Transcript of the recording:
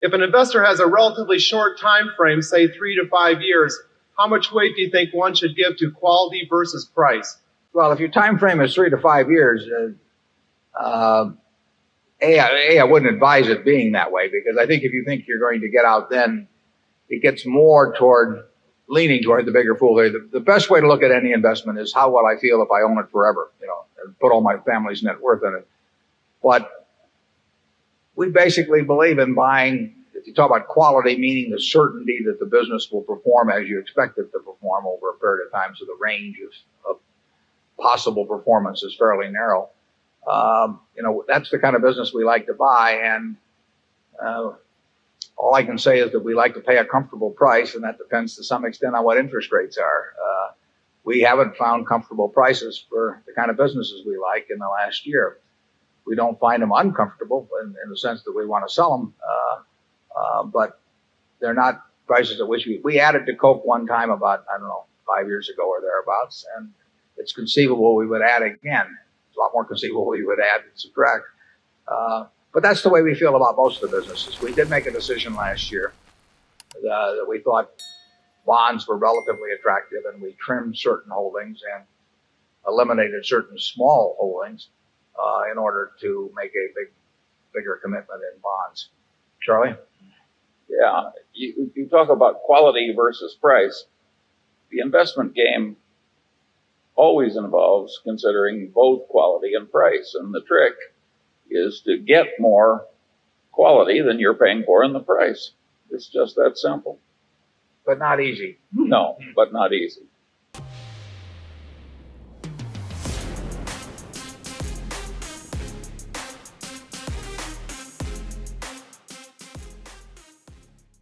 If an investor has a relatively short time frame, say 3 to 5 years, how much weight do you think one should give to quality versus price? Well, if your time frame is 3 to 5 years, I wouldn't advise it being that way, because I think if you think you're going to get out then, it gets more leaning toward the bigger fool. The best way to look at any investment is how will I feel if I own it forever, and put all my family's net worth in it. But we basically believe in buying, if you talk about quality, meaning the certainty that the business will perform as you expect it to perform over a period of time, so the range of possible performance is fairly narrow. That's the kind of business we like to buy, and all I can say is that we like to pay a comfortable price, and that depends to some extent on what interest rates are. We haven't found comfortable prices for the kind of businesses we like in the last year. We don't find them uncomfortable in the sense that we want to sell them, but they're not prices at which we added to Coke one time about, 5 years ago or thereabouts, and it's conceivable we would add again. It's a lot more conceivable we would add and subtract. But that's the way we feel about most of the businesses. We did make a decision last year that we thought bonds were relatively attractive, and we trimmed certain holdings and eliminated certain small holdings in order to make a bigger commitment in bonds. Charlie? Yeah, you talk about quality versus price. The investment game always involves considering both quality and price, and the trick is to get more quality than you're paying for in the price. It's just that simple. But not easy. No, but not easy.